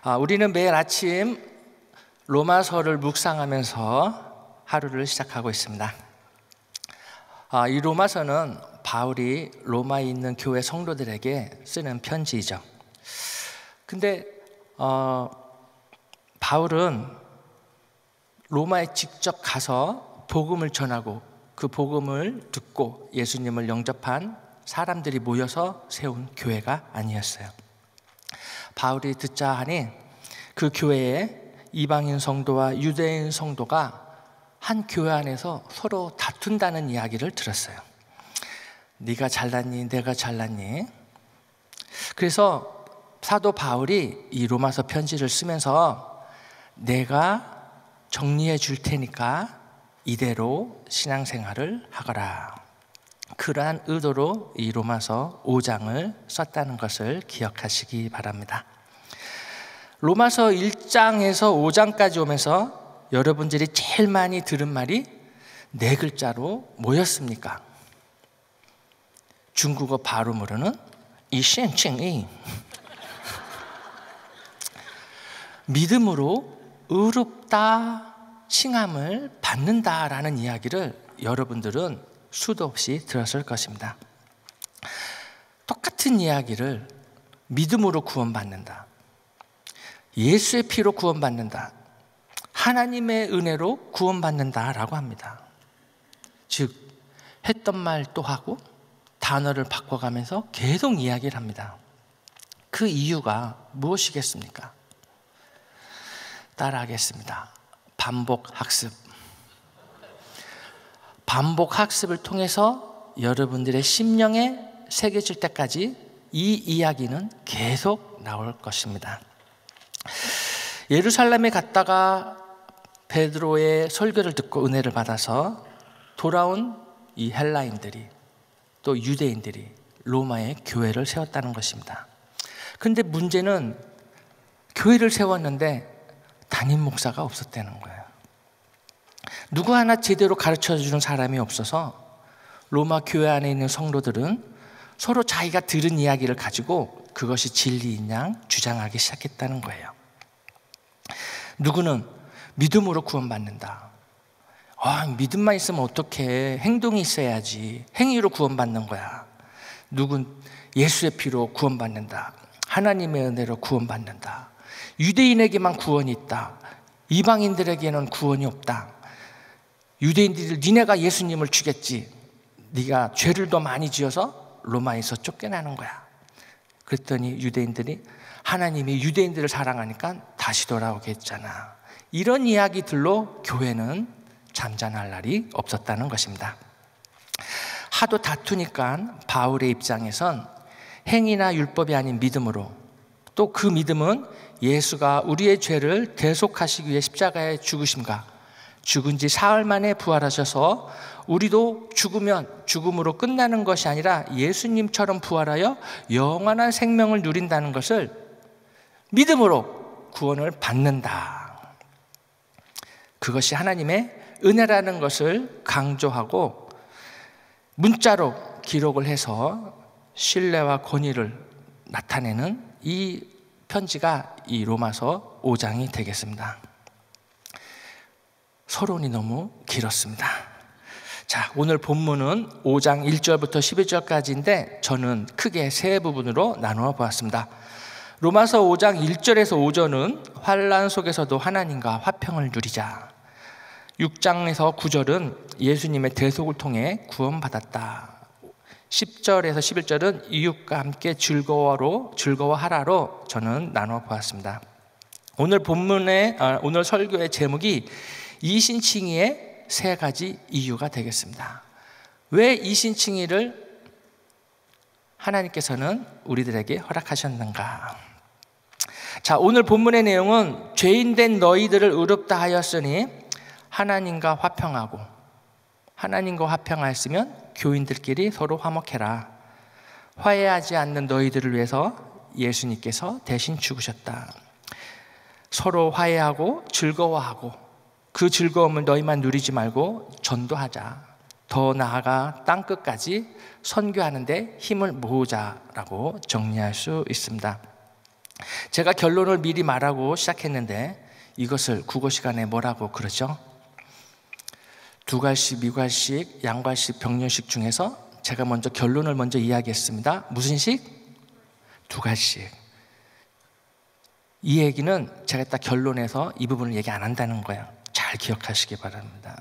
우리는 매일 아침 로마서를 묵상하면서 하루를 시작하고 있습니다. 이 로마서는 바울이 로마에 있는 교회 성도들에게 쓰는 편지이죠. 근데 바울은 로마에 직접 가서 복음을 전하고 그 복음을 듣고 예수님을 영접한 사람들이 모여서 세운 교회가 아니었어요. 바울이 듣자 하니 그 교회에 이방인 성도와 유대인 성도가 한 교회 안에서 서로 다툰다는 이야기를 들었어요. 네가 잘났니? 내가 잘났니? 그래서 사도 바울이 이 로마서 편지를 쓰면서 내가 정리해 줄 테니까 이대로 신앙생활을 하거라. 그러한 의도로 이 로마서 5장을 썼다는 것을 기억하시기 바랍니다. 로마서 1장에서 5장까지 오면서 여러분들이 제일 많이 들은 말이 네 글자로 뭐였습니까? 중국어 발음으로는 이셴칭이 믿음으로 의롭다 칭함을 받는다라는 이야기를 여러분들은 수도 없이 들었을 것입니다. 똑같은 이야기를 믿음으로 구원받는다, 예수의 피로 구원받는다, 하나님의 은혜로 구원받는다라고 합니다. 즉 했던 말 또 하고 단어를 바꿔가면서 계속 이야기를 합니다. 그 이유가 무엇이겠습니까? 따라하겠습니다. 반복 학습. 반복 학습을 통해서 여러분들의 심령에 새겨질 때까지 이 이야기는 계속 나올 것입니다. 예루살렘에 갔다가 베드로의 설교를 듣고 은혜를 받아서 돌아온 이 헬라인들이 또 유대인들이 로마에 교회를 세웠다는 것입니다. 그런데 문제는 교회를 세웠는데 담임 목사가 없었다는 거예요. 누구 하나 제대로 가르쳐주는 사람이 없어서 로마 교회 안에 있는 성도들은 서로 자기가 들은 이야기를 가지고 그것이 진리인 양 주장하기 시작했다는 거예요. 누구는 믿음으로 구원받는다. 믿음만 있으면 어떡해. 행동이 있어야지. 행위로 구원받는 거야. 누군 예수의 피로 구원받는다. 하나님의 은혜로 구원받는다. 유대인에게만 구원이 있다. 이방인들에게는 구원이 없다. 유대인들이 니네가 예수님을 죽였지. 네가 죄를 더 많이 지어서 로마에서 쫓겨나는 거야. 그랬더니 유대인들이 하나님이 유대인들을 사랑하니까 다시 돌아오게 했잖아. 이런 이야기들로 교회는 잠잠할 날이 없었다는 것입니다. 하도 다투니까 바울의 입장에선 행위나 율법이 아닌 믿음으로, 또 그 믿음은 예수가 우리의 죄를 대속하시기 위해 십자가에 죽으심과 죽은 지 사흘 만에 부활하셔서 우리도 죽으면 죽음으로 끝나는 것이 아니라 예수님처럼 부활하여 영원한 생명을 누린다는 것을 믿음으로 구원을 받는다. 그것이 하나님의 은혜라는 것을 강조하고 문자로 기록을 해서 신뢰와 권위를 나타내는 이 편지가 이 로마서 5장이 되겠습니다. 서론이 너무 길었습니다. 자, 오늘 본문은 5장 1절부터 11절까지인데 저는 크게 세 부분으로 나누어 보았습니다. 로마서 5장 1절에서 5절은 환난 속에서도 하나님과 화평을 누리자. 6장에서 9절은 예수님의 대속을 통해 구원받았다. 10절에서 11절은 이웃과 함께 즐거워하라로 저는 나누어 보았습니다. 오늘 오늘 설교의 제목이 이신칭의의 세 가지 이유가 되겠습니다. 왜 이신칭의를 하나님께서는 우리들에게 허락하셨는가? 자, 오늘 본문의 내용은 죄인된 너희들을 의롭다 하였으니 하나님과 화평하고, 하나님과 화평하였으면 교인들끼리 서로 화목해라. 화해하지 않는 너희들을 위해서 예수님께서 대신 죽으셨다. 서로 화해하고 즐거워하고 그 즐거움을 너희만 누리지 말고 전도하자. 더 나아가 땅끝까지 선교하는 데 힘을 모으자라고 정리할 수 있습니다. 제가 결론을 미리 말하고 시작했는데 이것을 국어 시간에 뭐라고 그러죠? 두괄식, 미괄식, 양괄식, 병렬식 중에서 제가 먼저 결론을 먼저 이야기했습니다. 무슨 식? 두괄식. 이 얘기는 제가 딱 결론에서 이 부분을 얘기 안 한다는 거예요. 잘 기억하시기 바랍니다.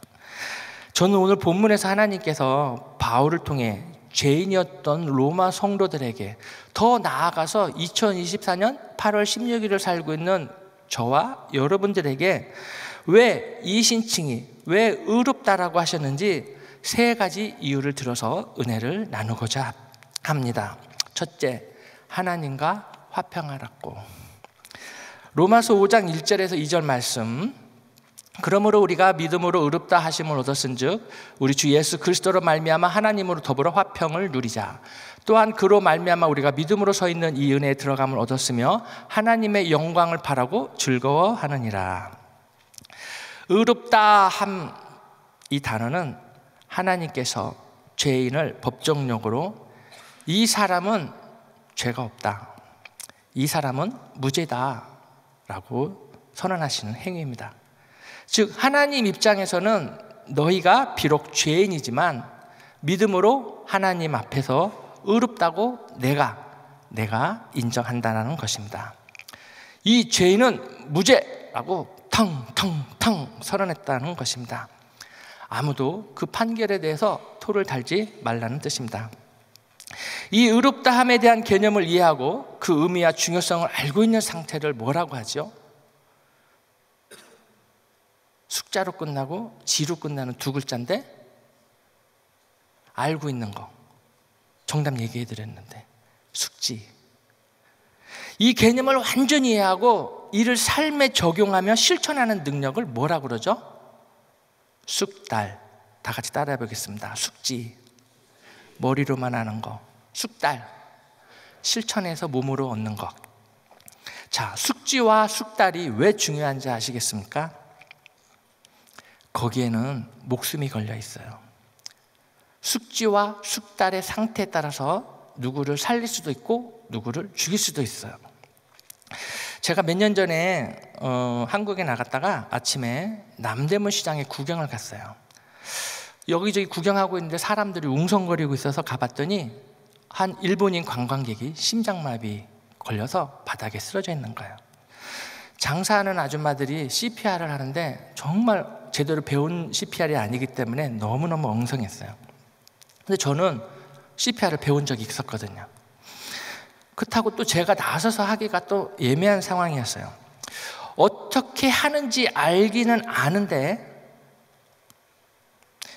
저는 오늘 본문에서 하나님께서 바울을 통해 죄인이었던 로마 성도들에게, 더 나아가서 2024년 8월 16일을 살고 있는 저와 여러분들에게 왜 이 신칭이 왜 의롭다라고 하셨는지 세 가지 이유를 들어서 은혜를 나누고자 합니다. 첫째, 하나님과 화평하라고. 로마서 5장 1절에서 2절 말씀. 그러므로 우리가 믿음으로 의롭다 하심을 얻었은즉 우리 주 예수 그리스도로 말미암아 하나님으로 더불어 화평을 누리자. 또한 그로 말미암아 우리가 믿음으로 서 있는 이 은혜에 들어감을 얻었으며 하나님의 영광을 바라고 즐거워하느니라. 의롭다 함, 이 단어는 하나님께서 죄인을 법정용어로 이 사람은 죄가 없다, 이 사람은 무죄다 라고 선언하시는 행위입니다. 즉 하나님 입장에서는 너희가 비록 죄인이지만 믿음으로 하나님 앞에서 의롭다고 내가 인정한다는 것입니다. 이 죄인은 무죄라고 텅텅텅 선언했다는 것입니다. 아무도 그 판결에 대해서 토를 달지 말라는 뜻입니다. 이 의롭다함에 대한 개념을 이해하고 그 의미와 중요성을 알고 있는 상태를 뭐라고 하죠? 숫자로 끝나고 지로 끝나는 두 글자인데 알고 있는 거, 정답 얘기해 드렸는데 숙지. 이 개념을 완전히 이해하고 이를 삶에 적용하며 실천하는 능력을 뭐라고 그러죠? 숙달. 다 같이 따라해 보겠습니다. 숙지, 머리로만 하는 거. 숙달, 실천해서 몸으로 얻는 것. 자, 숙지와 숙달이 왜 중요한지 아시겠습니까? 거기에는 목숨이 걸려 있어요. 숙지와 숙달의 상태에 따라서 누구를 살릴 수도 있고 누구를 죽일 수도 있어요. 제가 몇 년 전에 한국에 나갔다가 아침에 남대문 시장에 구경을 갔어요. 여기저기 구경하고 있는데 사람들이 웅성거리고 있어서 가봤더니 한 일본인 관광객이 심장마비 걸려서 바닥에 쓰러져 있는 거예요. 장사하는 아줌마들이 CPR을 하는데 정말 제대로 배운 CPR이 아니기 때문에 너무너무 엉성했어요. 근데 저는 CPR을 배운 적이 있었거든요. 그렇다고 또 제가 나서서 하기가 또 예매한 상황이었어요. 어떻게 하는지 알기는 아는데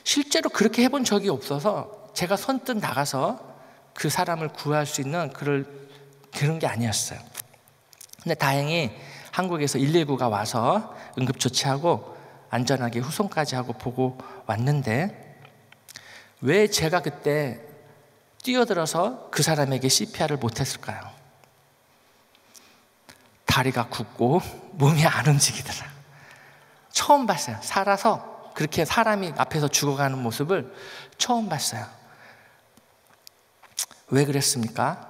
실제로 그렇게 해본 적이 없어서 제가 선뜻 나가서 그 사람을 구할 수 있는 그런 게 아니었어요. 근데 다행히 한국에서 119가 와서 응급조치하고 안전하게 후송까지 하고 보고 왔는데 왜 제가 그때 뛰어들어서 그 사람에게 CPR을 못했을까요? 다리가 굳고 몸이 안 움직이더라. 처음 봤어요. 살아서 그렇게 사람이 앞에서 죽어가는 모습을 처음 봤어요. 왜 그랬습니까?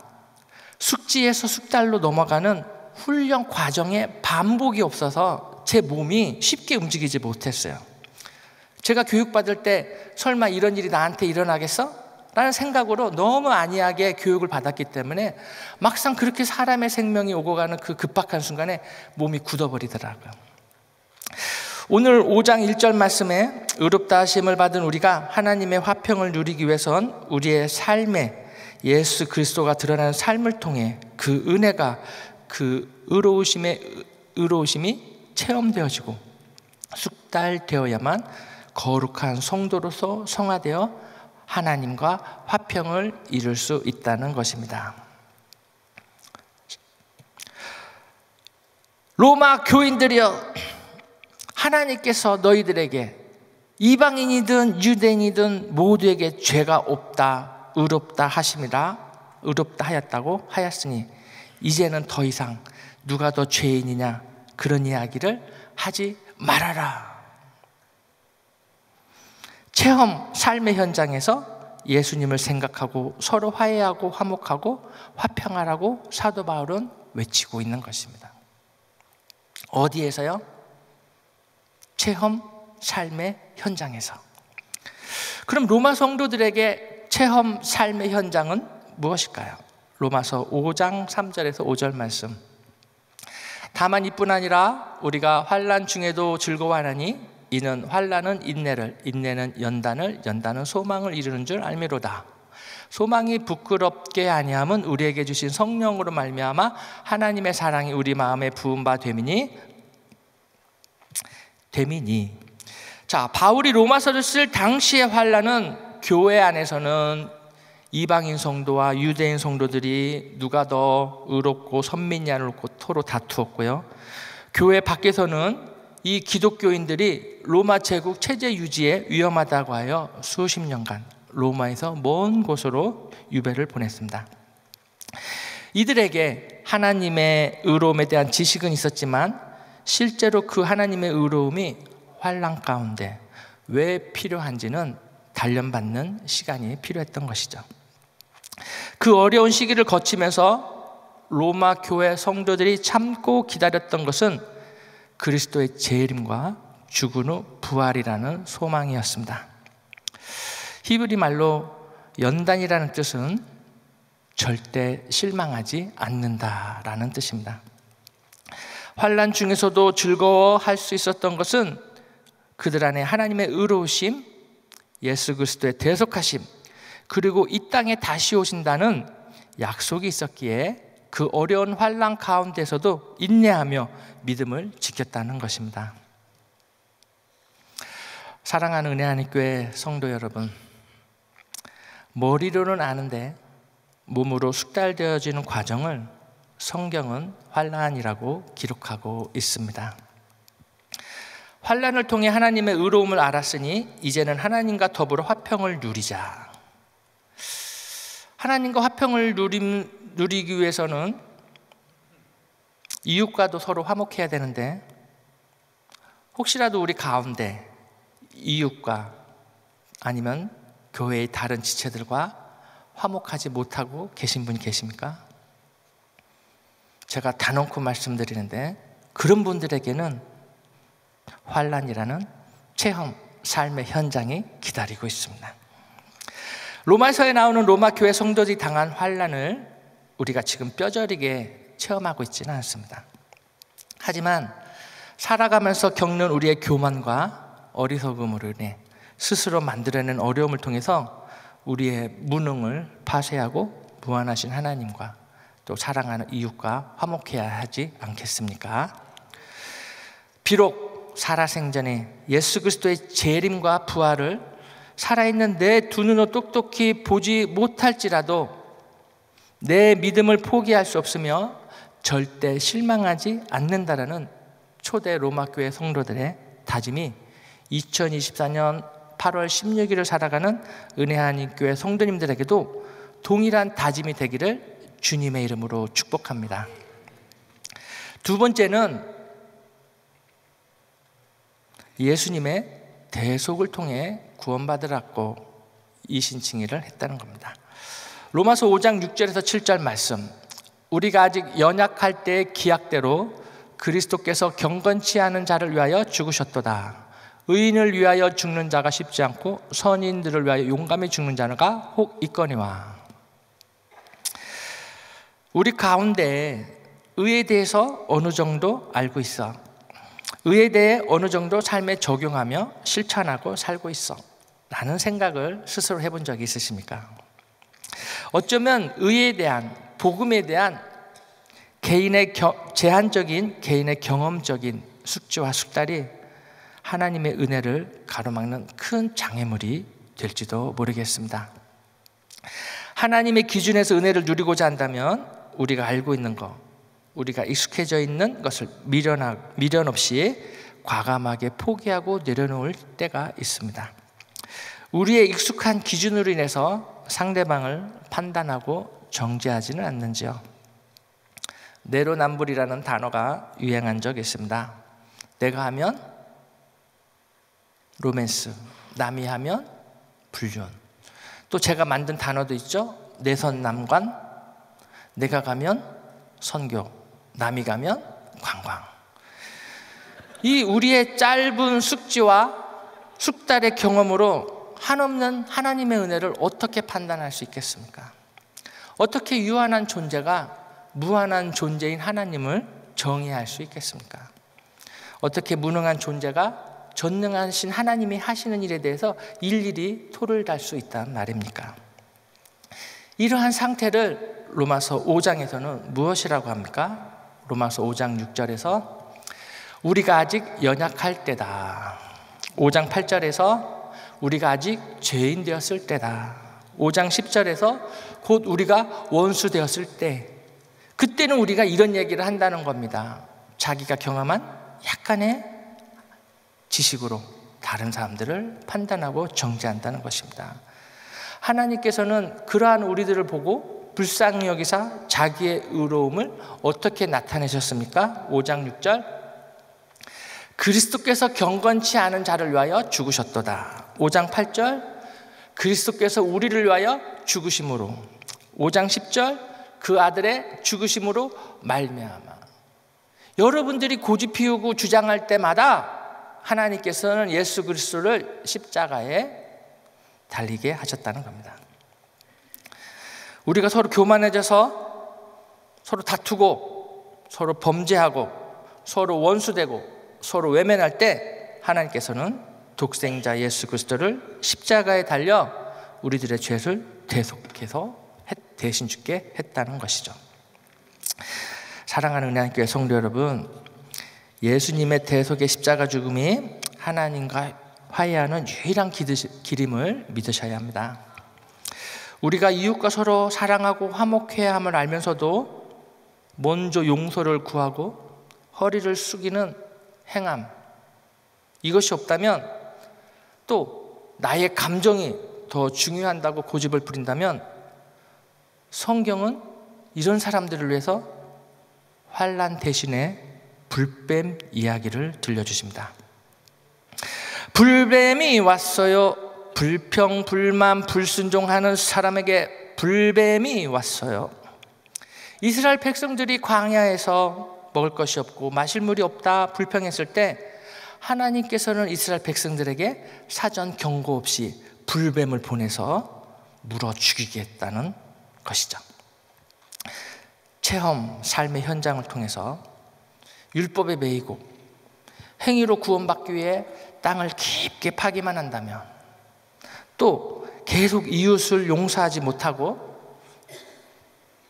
숙지에서 숙달로 넘어가는 훈련 과정에 반복이 없어서 제 몸이 쉽게 움직이지 못했어요. 제가 교육받을 때 설마 이런 일이 나한테 일어나겠어? 라는 생각으로 너무 안이하게 교육을 받았기 때문에 막상 그렇게 사람의 생명이 오고 가는 그 급박한 순간에 몸이 굳어버리더라고요. 오늘 5장 1절 말씀에 의롭다 하심을 받은 우리가 하나님의 화평을 누리기 위해선 우리의 삶에 예수 그리스도가 드러나는 삶을 통해 그 은혜가 그 의로우심이 체험되어지고 숙달되어야만 거룩한 성도로서 성화되어 하나님과 화평을 이룰 수 있다는 것입니다. 로마 교인들이여, 하나님께서 너희들에게 이방인이든 유대인이든 모두에게 죄가 없다, 의롭다 하심이라, 의롭다 하였다고 하였으니 이제는 더 이상 누가 더 죄인이냐 그런 이야기를 하지 말아라. 체험, 삶의 현장에서 예수님을 생각하고 서로 화해하고 화목하고 화평하라고 사도 바울은 외치고 있는 것입니다. 어디에서요? 체험 삶의 현장에서. 그럼 로마 성도들에게 체험 삶의 현장은 무엇일까요? 로마서 5장 3절에서 5절 말씀. 다만 이뿐 아니라 우리가 환난 중에도 즐거워하나니 이는 환난은 인내를, 인내는 연단을, 연단은 소망을 이루는 줄 알미로다. 소망이 부끄럽게 아니함은 우리에게 주신 성령으로 말미암아 하나님의 사랑이 우리 마음에 부은 바 됨이니. 자, 바울이 로마서를 쓸 당시의 환난은 교회 안에서는 이방인 성도와 유대인 성도들이 누가 더 의롭고 선민이냐를 놓고 서로 다투었고요. 교회 밖에서는 이 기독교인들이 로마 제국 체제 유지에 위험하다고 하여 수십 년간 로마에서 먼 곳으로 유배를 보냈습니다. 이들에게 하나님의 의로움에 대한 지식은 있었지만 실제로 그 하나님의 의로움이 환난 가운데 왜 필요한지는 단련받는 시간이 필요했던 것이죠. 그 어려운 시기를 거치면서 로마 교회 성도들이 참고 기다렸던 것은 그리스도의 재림과 죽은 후 부활이라는 소망이었습니다. 히브리 말로 연단이라는 뜻은 절대 실망하지 않는다라는 뜻입니다. 환난 중에서도 즐거워할 수 있었던 것은 그들 안에 하나님의 의로우심, 예수 그리스도의 대속하심, 그리고 이 땅에 다시 오신다는 약속이 있었기에 그 어려운 환난 가운데서도 인내하며 믿음을 지켰다는 것입니다. 사랑하는 은혜하는 교회 성도 여러분, 머리로는 아는데 몸으로 숙달되어지는 과정을 성경은 환난이라고 기록하고 있습니다. 환난을 통해 하나님의 의로움을 알았으니 이제는 하나님과 더불어 화평을 누리자. 하나님과 화평을 누리기 위해서는 이웃과도 서로 화목해야 되는데 혹시라도 우리 가운데 이웃과 아니면 교회의 다른 지체들과 화목하지 못하고 계신 분이 계십니까? 제가 단언코 말씀드리는데 그런 분들에게는 환난이라는 체험, 삶의 현장이 기다리고 있습니다. 로마서에 나오는 로마 교회 성도들이 당한 환난을 우리가 지금 뼈저리게 체험하고 있지는 않습니다. 하지만 살아가면서 겪는 우리의 교만과 어리석음으로 인해 스스로 만들어낸 어려움을 통해서 우리의 무능을 파쇄하고 무한하신 하나님과 또 사랑하는 이웃과 화목해야 하지 않겠습니까? 비록 살아생전에 예수 그리스도의 재림과 부활을 살아있는 내 두 눈으로 똑똑히 보지 못할지라도 내 믿음을 포기할 수 없으며 절대 실망하지 않는다라는 초대 로마 교회 성도들의 다짐이 2024년 8월 16일을 살아가는 은혜하나님 교회 성도님들에게도 동일한 다짐이 되기를 주님의 이름으로 축복합니다. 두 번째는 예수님의 대속을 통해 구원받으라고 이신칭의를 했다는 겁니다. 로마서 5장 6절에서 7절 말씀. 우리가 아직 연약할 때의 기약대로 그리스도께서 경건치 않은 자를 위하여 죽으셨도다. 의인을 위하여 죽는 자가 쉽지 않고 선인들을 위하여 용감히 죽는 자가 혹 있거니와. 우리 가운데 의에 대해서 어느 정도 알고 있어. 의에 대해 어느 정도 삶에 적용하며 실천하고 살고 있어 라는 생각을 스스로 해본 적이 있으십니까? 어쩌면 의에 대한, 복음에 대한 제한적인 개인의 경험적인 숙지와 숙달이 하나님의 은혜를 가로막는 큰 장애물이 될지도 모르겠습니다. 하나님의 기준에서 은혜를 누리고자 한다면 우리가 알고 있는 것, 우리가 익숙해져 있는 것을 미련 없이 과감하게 포기하고 내려놓을 때가 있습니다. 우리의 익숙한 기준으로 인해서 상대방을 판단하고 정죄하지는 않는지요? 내로남불이라는 단어가 유행한 적이 있습니다. 내가 하면 로맨스, 남이 하면 불륜. 또 제가 만든 단어도 있죠. 내선남관, 내가 가면 선교. 남이 가면 관광. 이 우리의 짧은 숙지와 숙달의 경험으로 한없는 하나님의 은혜를 어떻게 판단할 수 있겠습니까? 어떻게 유한한 존재가 무한한 존재인 하나님을 정의할 수 있겠습니까? 어떻게 무능한 존재가 전능하신 하나님이 하시는 일에 대해서 일일이 토를 달 수 있단 말입니까? 이러한 상태를 로마서 5장에서는 무엇이라고 합니까? 로마서 5장 6절에서 우리가 아직 연약할 때다. 5장 8절에서 우리가 아직 죄인 되었을 때다. 5장 10절에서 곧 우리가 원수 되었을 때, 그때는 우리가 이런 얘기를 한다는 겁니다. 자기가 경험한 약간의 지식으로 다른 사람들을 판단하고 정죄한다는 것입니다. 하나님께서는 그러한 우리들을 보고 불쌍히 여기사 자기의 의로움을 어떻게 나타내셨습니까? 5장 6절 그리스도께서 경건치 않은 자를 위하여 죽으셨도다. 5장 8절 그리스도께서 우리를 위하여 죽으심으로. 5장 10절 그 아들의 죽으심으로 말미암아. 여러분들이 고집 피우고 주장할 때마다 하나님께서는 예수 그리스도를 십자가에 달리게 하셨다는 겁니다. 우리가 서로 교만해져서 서로 다투고 서로 범죄하고 서로 원수되고 서로 외면할 때 하나님께서는 독생자 예수 그리스도를 십자가에 달려 우리들의 죄를 대속해서 대신 죽게 했다는 것이죠. 사랑하는 은혜교회 성도 여러분, 예수님의 대속의 십자가 죽음이 하나님과 화해하는 유일한 길임을 믿으셔야 합니다. 우리가 이웃과 서로 사랑하고 화목해야 함을 알면서도 먼저 용서를 구하고 허리를 숙이는 행함, 이것이 없다면, 또 나의 감정이 더 중요한다고 고집을 부린다면 성경은 이런 사람들을 위해서 환난 대신에 불뱀 이야기를 들려주십니다. 불뱀이 왔어요. 불평, 불만, 불순종하는 사람에게 불뱀이 왔어요. 이스라엘 백성들이 광야에서 먹을 것이 없고 마실 물이 없다 불평했을 때 하나님께서는 이스라엘 백성들에게 사전 경고 없이 불뱀을 보내서 물어 죽이겠다는 것이죠. 체험, 삶의 현장을 통해서 율법에 매이고 행위로 구원받기 위해 땅을 깊게 파기만 한다면, 또 계속 이웃을 용서하지 못하고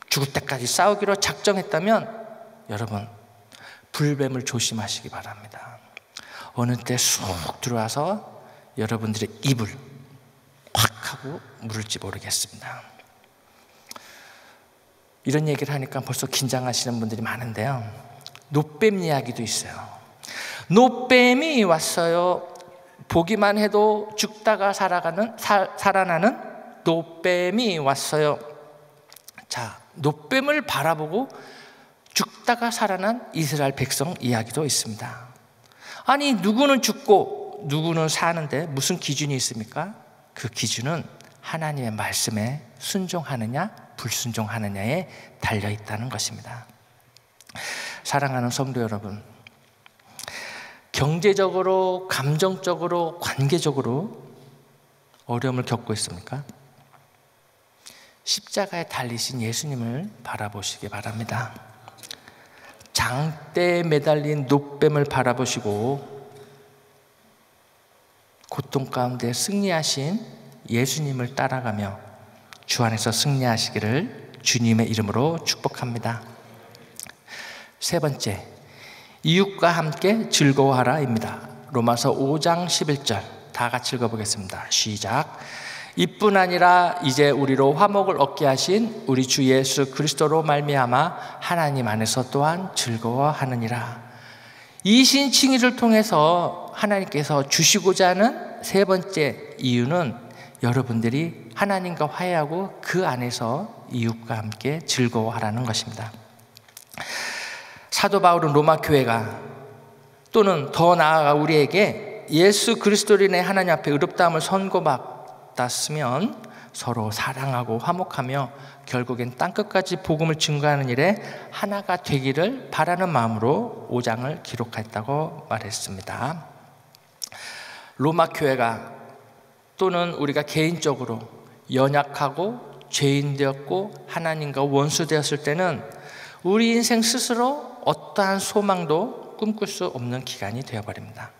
죽을 때까지 싸우기로 작정했다면 여러분 불뱀을 조심하시기 바랍니다. 어느 때 쑥 들어와서 여러분들의 입을 확 하고 물을지 모르겠습니다. 이런 얘기를 하니까 벌써 긴장하시는 분들이 많은데요, 노뱀 이야기도 있어요. 노뱀이 왔어요. 보기만 해도 죽다가 살아나는 노뱀이 왔어요. 자, 노뱀을 바라보고 죽다가 살아난 이스라엘 백성 이야기도 있습니다. 아니, 누구는 죽고 누구는 사는데 무슨 기준이 있습니까? 그 기준은 하나님의 말씀에 순종하느냐 불순종하느냐에 달려있다는 것입니다. 사랑하는 성도 여러분, 경제적으로, 감정적으로, 관계적으로 어려움을 겪고 있습니까? 십자가에 달리신 예수님을 바라보시기 바랍니다. 장대에 매달린 노뱀을 바라보시고 고통 가운데 승리하신 예수님을 따라가며 주 안에서 승리하시기를 주님의 이름으로 축복합니다. 세 번째, 이웃과 함께 즐거워하라입니다. 로마서 5장 11절 다 같이 읽어보겠습니다. 시작. 이뿐 아니라 이제 우리로 화목을 얻게 하신 우리 주 예수 그리스도로 말미암아 하나님 안에서 또한 즐거워하느니라. 이 신칭의를 통해서 하나님께서 주시고자 하는 세 번째 이유는 여러분들이 하나님과 화해하고 그 안에서 이웃과 함께 즐거워하라는 것입니다. 사도 바울은 로마 교회가, 또는 더 나아가 우리에게 예수 그리스도로 인해 하나님 앞에 의롭다함을 선고받았으면 서로 사랑하고 화목하며 결국엔 땅끝까지 복음을 증거하는 일에 하나가 되기를 바라는 마음으로 5장을 기록했다고 말했습니다. 로마 교회가 또는 우리가 개인적으로 연약하고 죄인 되었고 하나님과 원수 되었을 때는 우리 인생 스스로 어떠한 소망도 꿈꿀 수 없는 기간이 되어버립니다.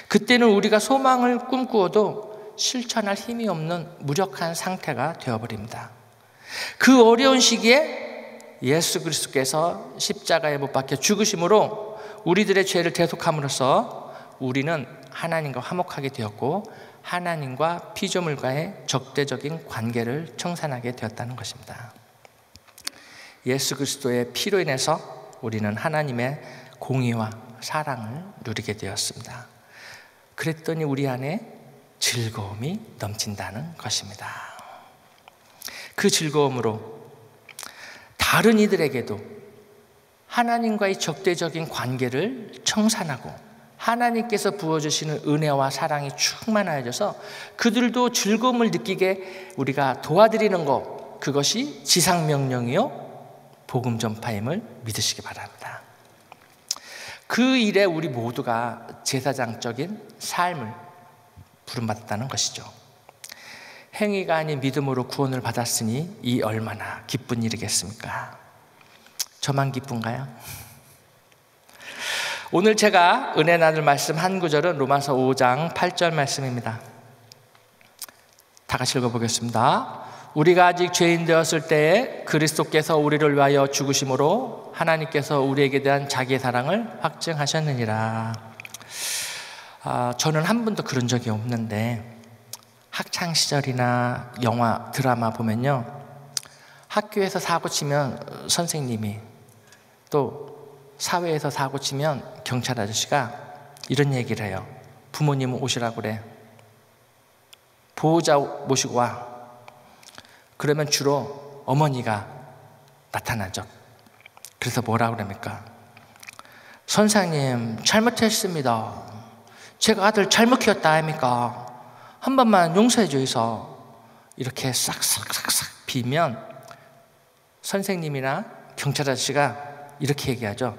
그때는 우리가 소망을 꿈꾸어도 실천할 힘이 없는 무력한 상태가 되어버립니다. 그 어려운 시기에 예수 그리스도께서 십자가에 못 박혀 죽으심으로 우리들의 죄를 대속함으로써 우리는 하나님과 화목하게 되었고 하나님과 피조물과의 적대적인 관계를 청산하게 되었다는 것입니다. 예수 그리스도의 피로 인해서 우리는 하나님의 공의와 사랑을 누리게 되었습니다. 그랬더니 우리 안에 즐거움이 넘친다는 것입니다. 그 즐거움으로 다른 이들에게도 하나님과의 적대적인 관계를 청산하고 하나님께서 부어주시는 은혜와 사랑이 충만하여져서 그들도 즐거움을 느끼게 우리가 도와드리는 것, 그것이 지상명령이요 복음 전파임을 믿으시기 바랍니다. 그 일에 우리 모두가 제사장적인 삶을 부름받았다는 것이죠. 행위가 아닌 믿음으로 구원을 받았으니 이 얼마나 기쁜 일이겠습니까? 저만 기쁜가요? 오늘 제가 은혜 나눌 말씀 한 구절은 로마서 5장 8절 말씀입니다. 다 같이 읽어보겠습니다. 우리가 아직 죄인 되었을 때에 그리스도께서 우리를 위하여 죽으심으로 하나님께서 우리에게 대한 자기의 사랑을 확증하셨느니라. 저는 한 번도 그런 적이 없는데 학창시절이나 영화, 드라마 보면요, 학교에서 사고 치면 선생님이, 또 사회에서 사고 치면 경찰 아저씨가 이런 얘기를 해요. 부모님은 오시라고 그래. 보호자 모시고 와. 그러면 주로 어머니가 나타나죠. 그래서 뭐라고 그럽니까? 선생님, 잘못했습니다. 제가 아들 잘못 키웠다 아닙니까? 한 번만 용서해 주이소. 이렇게 싹싹싹싹 비면 선생님이나 경찰 아저씨가 이렇게 얘기하죠.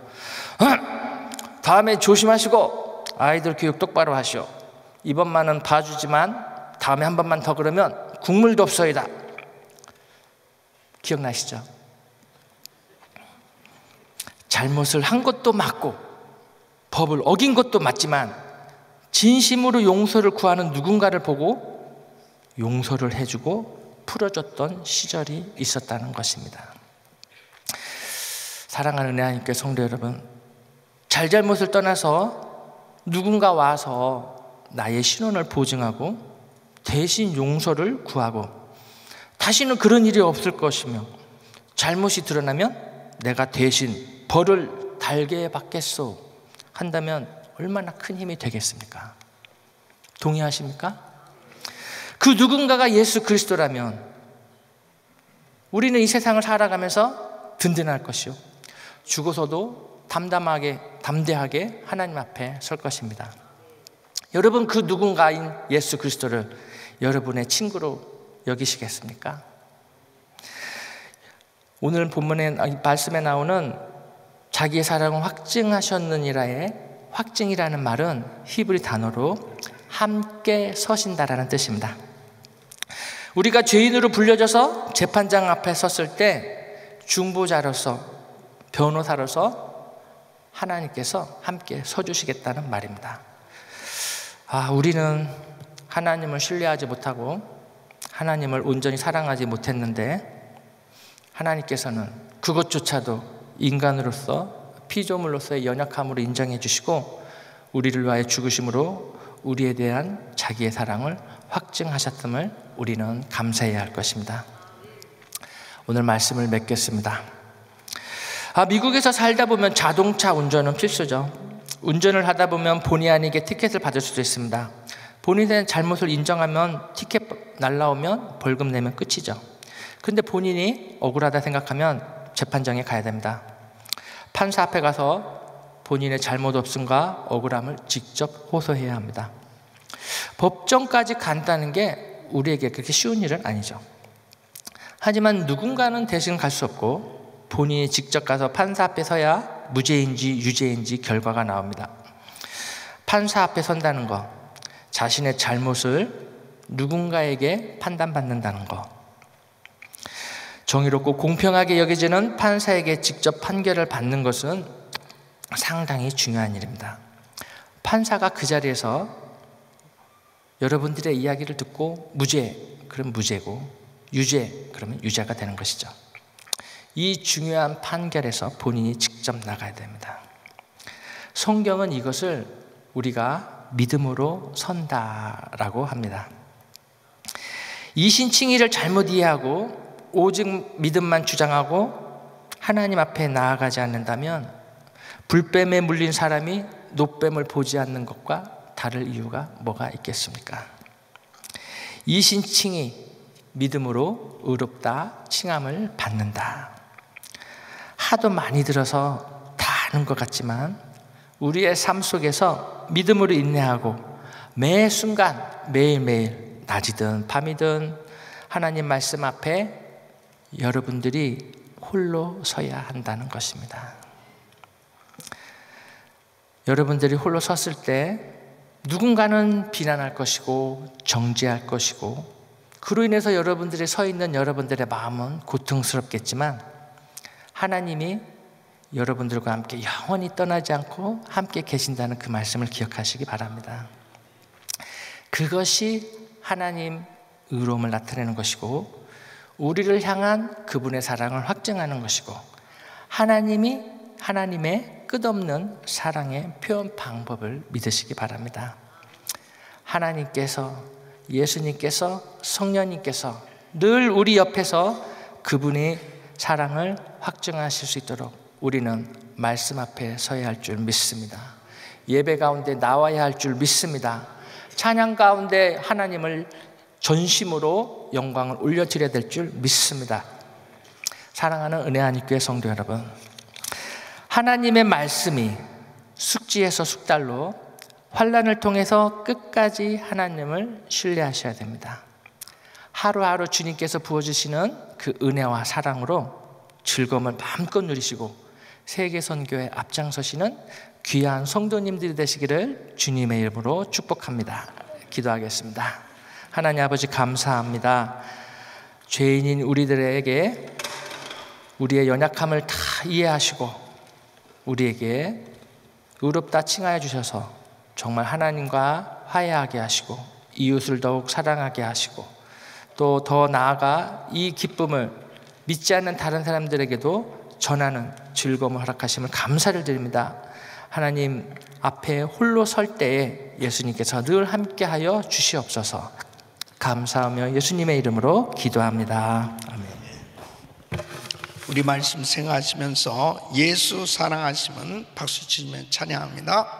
다음에 조심하시고 아이들 교육 똑바로 하시오. 이번만은 봐주지만 다음에 한 번만 더 그러면 국물도 없어이다. 기억나시죠? 잘못을 한 것도 맞고 법을 어긴 것도 맞지만 진심으로 용서를 구하는 누군가를 보고 용서를 해주고 풀어줬던 시절이 있었다는 것입니다. 사랑하는 은혜 하나님께 성도 여러분, 잘잘못을 떠나서 누군가 와서 나의 신원을 보증하고 대신 용서를 구하고 다시는 그런 일이 없을 것이며 잘못이 드러나면 내가 대신 벌을 달게 받겠소 한다면 얼마나 큰 힘이 되겠습니까? 동의하십니까? 그 누군가가 예수 그리스도라면 우리는 이 세상을 살아가면서 든든할 것이요, 죽어서도 담대하게 하나님 앞에 설 것입니다. 여러분, 그 누군가인 예수 그리스도를 여러분의 친구로 여기시겠습니까? 오늘 본문의 말씀에 나오는 자기의 사랑을 확증하셨느니라의 확증이라는 말은 히브리 단어로 함께 서신다라는 뜻입니다. 우리가 죄인으로 불려져서 재판장 앞에 섰을 때 중보자로서, 변호사로서 하나님께서 함께 서주시겠다는 말입니다. 우리는 하나님을 신뢰하지 못하고 하나님을 온전히 사랑하지 못했는데 하나님께서는 그것조차도 인간으로서 피조물로서의 연약함으로 인정해 주시고 우리를 위하여 죽으심으로 우리에 대한 자기의 사랑을 확증하셨음을 우리는 감사해야 할 것입니다. 오늘 말씀을 맺겠습니다. 미국에서 살다 보면 자동차 운전은 필수죠. 운전을 하다 보면 본의 아니게 티켓을 받을 수도 있습니다. 본인의 잘못을 인정하면 티켓 날라오면 벌금 내면 끝이죠. 근데 본인이 억울하다 생각하면 재판장에 가야 됩니다. 판사 앞에 가서 본인의 잘못 없음과 억울함을 직접 호소해야 합니다. 법정까지 간다는 게 우리에게 그렇게 쉬운 일은 아니죠. 하지만 누군가는 대신 갈 수 없고 본인이 직접 가서 판사 앞에 서야 무죄인지 유죄인지 결과가 나옵니다. 판사 앞에 선다는 것, 자신의 잘못을 누군가에게 판단받는다는 것, 정의롭고 공평하게 여겨지는 판사에게 직접 판결을 받는 것은 상당히 중요한 일입니다. 판사가 그 자리에서 여러분들의 이야기를 듣고 무죄, 그럼 무죄고 유죄, 그러면 유죄가 되는 것이죠. 이 중요한 판결에서 본인이 직접 나가야 됩니다. 성경은 이것을 우리가 믿음으로 선다라고 합니다. 이신칭의를 잘못 이해하고 오직 믿음만 주장하고 하나님 앞에 나아가지 않는다면 불뱀에 물린 사람이 노뱀을 보지 않는 것과 다를 이유가 뭐가 있겠습니까? 이신칭의, 믿음으로 의롭다 칭함을 받는다. 하도 많이 들어서 다 아는 것 같지만 우리의 삶 속에서 믿음으로 인내하고 매 순간 매일매일 낮이든 밤이든 하나님 말씀 앞에 여러분들이 홀로 서야 한다는 것입니다. 여러분들이 홀로 섰을 때 누군가는 비난할 것이고 정죄할 것이고 그로 인해서 여러분들이 서 있는 여러분들의 마음은 고통스럽겠지만 하나님이 여러분들과 함께 영원히 떠나지 않고 함께 계신다는 그 말씀을 기억하시기 바랍니다. 그것이 하나님 의로움을 나타내는 것이고 우리를 향한 그분의 사랑을 확증하는 것이고 하나님의 끝없는 사랑의 표현 방법을 믿으시기 바랍니다. 하나님께서, 예수님께서, 성령님께서 늘 우리 옆에서 그분의 사랑을 확증하실 수 있도록 우리는 말씀 앞에 서야 할 줄 믿습니다. 예배 가운데 나와야 할 줄 믿습니다. 찬양 가운데 하나님을 전심으로 영광을 올려드려야 될 줄 믿습니다. 사랑하는 은혜 안익교회 성도 여러분, 하나님의 말씀이 숙지에서 숙달로 환난을 통해서 끝까지 하나님을 신뢰하셔야 됩니다. 하루하루 주님께서 부어주시는 그 은혜와 사랑으로 즐거움을 마음껏 누리시고 세계 선교에 앞장서시는 귀한 성도님들이 되시기를 주님의 이름으로 축복합니다. 기도하겠습니다. 하나님 아버지 감사합니다. 죄인인 우리들에게 우리의 연약함을 다 이해하시고 우리에게 의롭다 칭하여 주셔서 정말 하나님과 화해하게 하시고 이웃을 더욱 사랑하게 하시고 또 더 나아가 이 기쁨을 믿지 않는 다른 사람들에게도 전하는 즐거움을 허락하심을 감사를 드립니다. 하나님 앞에 홀로 설 때에 예수님께서 늘 함께하여 주시옵소서. 감사하며 예수님의 이름으로 기도합니다. 아멘. 우리 말씀 생각하시면서 예수 사랑하시면 박수 치시면 찬양합니다.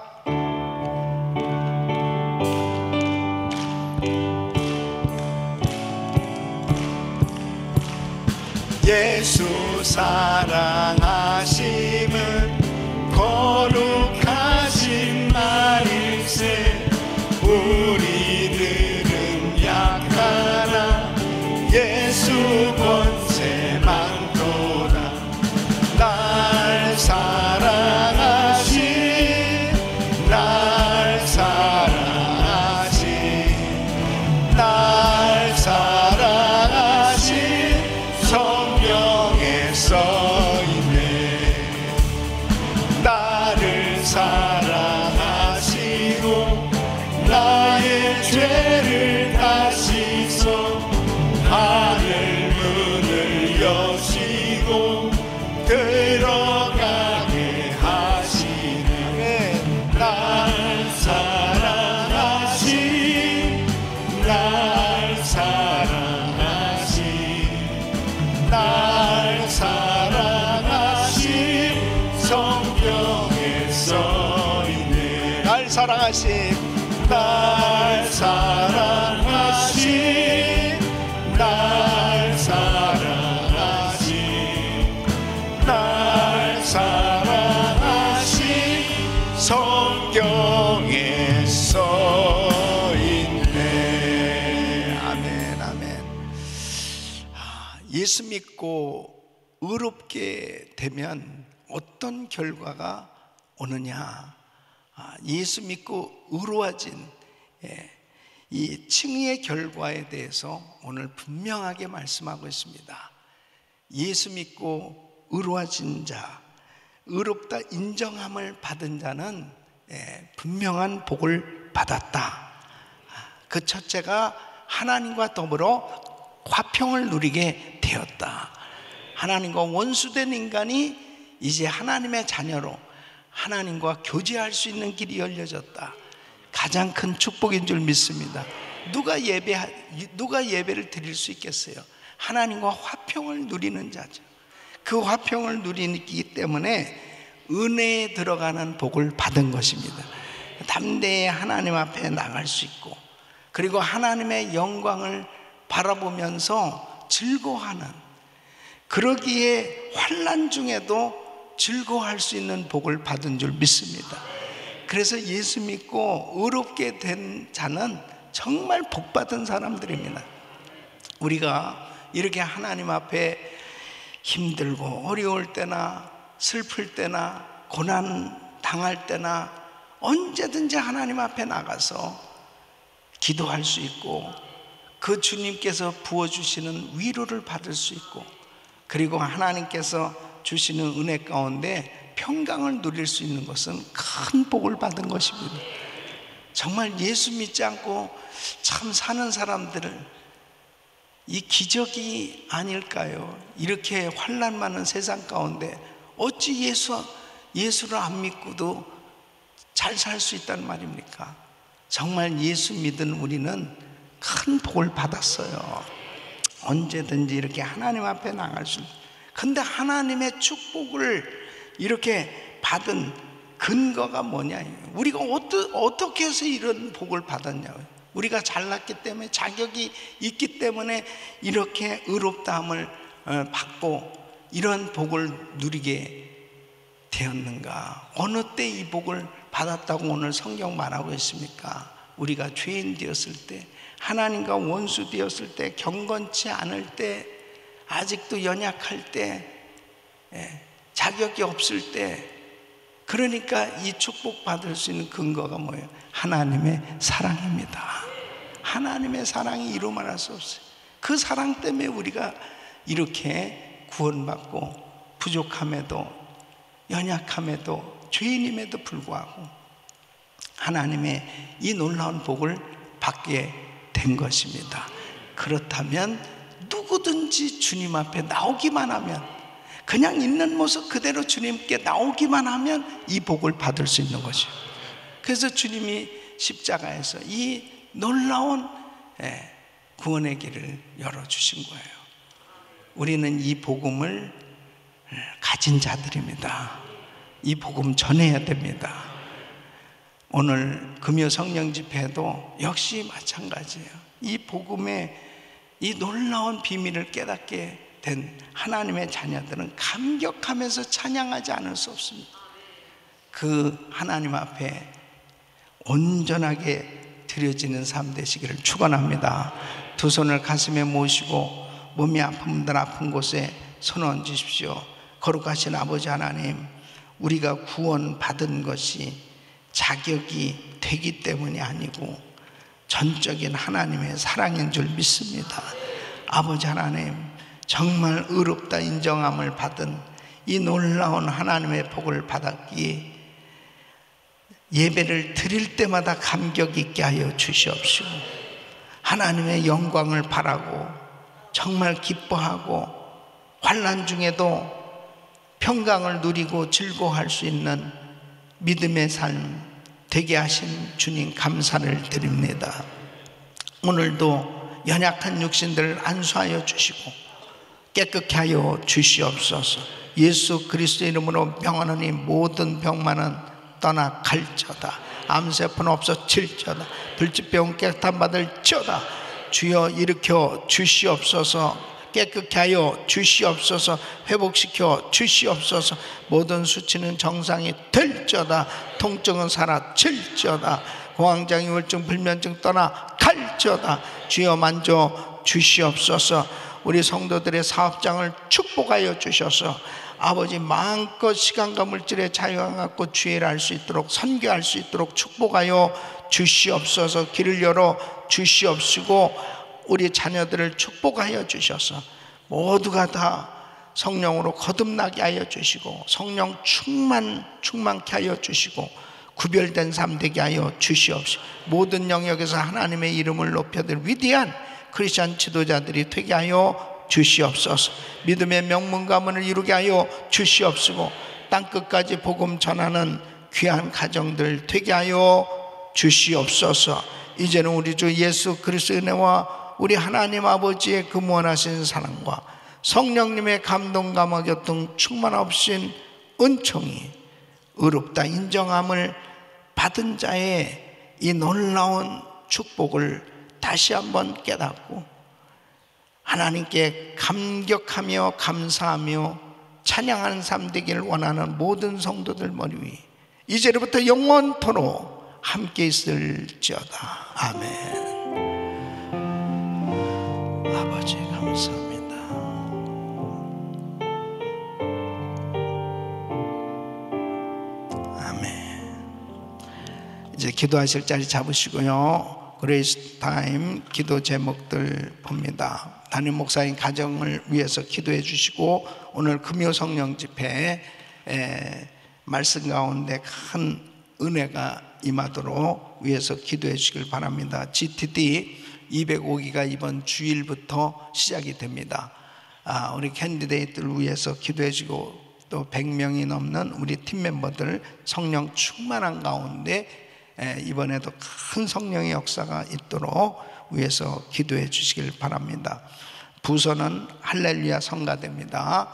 예수 사랑하심은 거룩하신 말일세. 우리들은 약하나 예수 권세 많도다. 날 사랑하신 날 사랑하신 날 사랑하신 성경에 써있네. 나를 사랑하시고 나의 죄를 다시서 하늘 문을 여시고 들어가게 하시네. 날 사랑하신 날 사랑하신 날 사랑하신 성경에 써있네. 날 사랑하신 날 사랑하신 날 사랑하신 날 사랑하신 성경에 써있네. 아멘. 예수 믿고 의롭게 되면 어떤 결과가 오느냐? 예수 믿고 의로워진 이 칭의의 결과에 대해서 오늘 분명하게 말씀하고 있습니다. 예수 믿고 의로워진 자, 의롭다 인정함을 받은 자는 분명한 복을 받았다. 그 첫째가 하나님과 더불어 화평을 누리게 되었다. 하나님과 원수된 인간이 이제 하나님의 자녀로 하나님과 교제할 수 있는 길이 열려졌다. 가장 큰 축복인 줄 믿습니다. 누가 예배를 드릴 수 있겠어요? 하나님과 화평을 누리는 자죠. 그 화평을 누리기 때문에 은혜에 들어가는 복을 받은 것입니다. 담대히 하나님 앞에 나갈 수 있고, 그리고 하나님의 영광을 바라보면서 즐거워하는, 그러기에 환난 중에도 즐거워할 수 있는 복을 받은 줄 믿습니다. 그래서 예수 믿고 의롭게 된 자는 정말 복 받은 사람들입니다. 우리가 이렇게 하나님 앞에 힘들고 어려울 때나 슬플 때나 고난 당할 때나 언제든지 하나님 앞에 나가서 기도할 수 있고, 그 주님께서 부어주시는 위로를 받을 수 있고, 그리고 하나님께서 주시는 은혜 가운데 평강을 누릴 수 있는 것은 큰 복을 받은 것입니다. 정말 예수 믿지 않고 참 사는 사람들을, 이 기적이 아닐까요? 이렇게 환난 많은 세상 가운데 어찌 예수를 안 믿고도 잘 살 수 있단 말입니까? 정말 예수 믿은 우리는 큰 복을 받았어요. 언제든지 이렇게 하나님 앞에 나갈 수 있는. 근데 하나님의 축복을 이렇게 받은 근거가 뭐냐? 우리가 어떻게 해서 이런 복을 받았냐고요. 우리가 잘났기 때문에, 자격이 있기 때문에 이렇게 의롭다함을 받고 이런 복을 누리게 되었는가? 어느 때 이 복을 받았다고 오늘 성경 말하고 있습니까? 우리가 죄인 되었을 때, 하나님과 원수 되었을 때, 경건치 않을 때, 아직도 연약할 때, 자격이 없을 때. 그러니까 이 축복 받을 수 있는 근거가 뭐예요? 하나님의 사랑입니다. 하나님의 사랑이 이루 말할 수 없어요. 그 사랑 때문에 우리가 이렇게 구원받고, 부족함에도 연약함에도 죄인임에도 불구하고 하나님의 이 놀라운 복을 받게 된 것입니다. 그렇다면 누구든지 주님 앞에 나오기만 하면, 그냥 있는 모습 그대로 주님께 나오기만 하면 이 복을 받을 수 있는 것이에요. 그래서 주님이 십자가에서 이 놀라운 구원의 길을 열어주신 거예요. 우리는 이 복음을 가진 자들입니다. 이 복음 전해야 됩니다. 오늘 금요 성령 집회도 역시 마찬가지예요. 이 복음의 이 놀라운 비밀을 깨닫게 된 하나님의 자녀들은 감격하면서 찬양하지 않을 수 없습니다. 그 하나님 앞에 온전하게 드려지는 삶 되시기를 축원합니다. 두 손을 가슴에 모시고 몸이 아픈 분들 아픈 곳에 손 얹으십시오. 거룩하신 아버지 하나님, 우리가 구원받은 것이 자격이 되기 때문이 아니고 전적인 하나님의 사랑인 줄 믿습니다. 아버지 하나님, 정말 의롭다 인정함을 받은 이 놀라운 하나님의 복을 받았기에 예배를 드릴 때마다 감격 있게 하여 주시옵시고, 하나님의 영광을 바라고 정말 기뻐하고 환난 중에도 평강을 누리고 즐거워할 수 있는 믿음의 삶 되게 하신 주님 감사를 드립니다. 오늘도 연약한 육신들을 안수하여 주시고 깨끗게 하여 주시옵소서. 예수 그리스도의 이름으로 명하노니 모든 병만은 떠나갈지어다. 암세포는 없어질지어다. 불치병 깨끗함 받을지어다. 주여 일으켜 주시옵소서. 깨끗게 하여 주시옵소서. 회복시켜 주시옵소서. 모든 수치는 정상이 될지어다. 통증은 사라질지어다. 공황장애 우울증 불면증 떠나갈지어다. 주여 만져 주시옵소서. 우리 성도들의 사업장을 축복하여 주셔서 아버지 마음껏 시간과 물질의 자유와 갖고 주의를 할 수 있도록 선교할 수 있도록 축복하여 주시옵소서. 길을 열어 주시옵시고 우리 자녀들을 축복하여 주셔서 모두가 다 성령으로 거듭나게 하여 주시고 성령 충만케 하여 주시고 구별된 삶 되게 하여 주시옵시고 모든 영역에서 하나님의 이름을 높여들 위대한 크리스찬 지도자들이 되게 하여 주시옵소서. 믿음의 명문 가문을 이루게 하여 주시옵시고 땅끝까지 복음 전하는 귀한 가정들 되게 하여 주시옵소서. 이제는 우리 주 예수 그리스도의 은혜와 우리 하나님 아버지의 그 무한하신 사랑과 성령님의 감동 감화 교통 충만하신 은총이 의롭다 인정함을 받은 자의 이 놀라운 축복을 다시 한번 깨닫고 하나님께 감격하며 감사하며 찬양하는 삶 되기를 원하는 모든 성도들 머리 위 이제부터 영원토록 함께 있을지어다. 아멘. 아버지 감사합니다. 아멘. 이제 기도하실 자리 잡으시고요. 그레이스 타임 기도 제목들 봅니다. 담임 목사님 가정을 위해서 기도해 주시고 오늘 금요 성령 집회 말씀 가운데 큰 은혜가 임하도록 위해서 기도해 주시길 바랍니다. GTD 205기가 이번 주일부터 시작이 됩니다. 우리 캔디데이트를 위해서 기도해 주시고 또 100명이 넘는 우리 팀 멤버들 성령 충만한 가운데 이번에도 큰 성령의 역사가 있도록 위해서 기도해 주시길 바랍니다. 부서는 할렐루야 성가대입니다.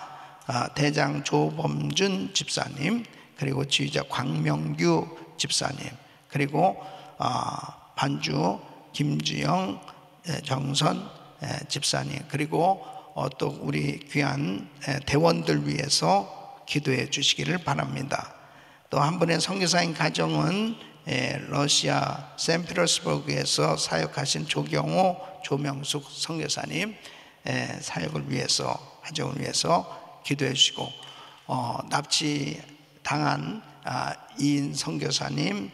대장 조범준 집사님, 그리고 지휘자 광명규 집사님, 그리고 반주 김주영 정선 집사님, 그리고 또 우리 귀한 대원들 위해서 기도해 주시기를 바랍니다. 또 한 분의 선교사님 가정은 러시아 샌피터스버그에서 사역하신 조경호 조명숙 선교사님 사역을 위해서 가정을 위해서 기도해 주시고 납치 당한 이인 선교사님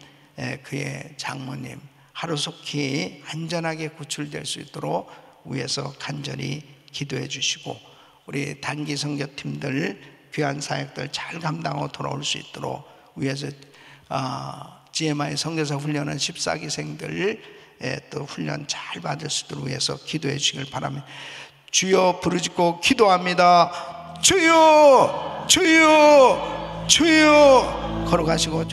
그의 장모님 하루속히 안전하게 구출될 수 있도록 위해서 간절히 기도해 주시고 우리 단기 선교팀들 귀한 사역들 잘 감당하고 돌아올 수 있도록 위해서 GMI 선교사 훈련은 14기생들 또 훈련 잘 받을 수 있도록 위해서 기도해 주시길 바랍니다. 주여 부르짖고 기도합니다. 주여 주여 주여 걸어가시고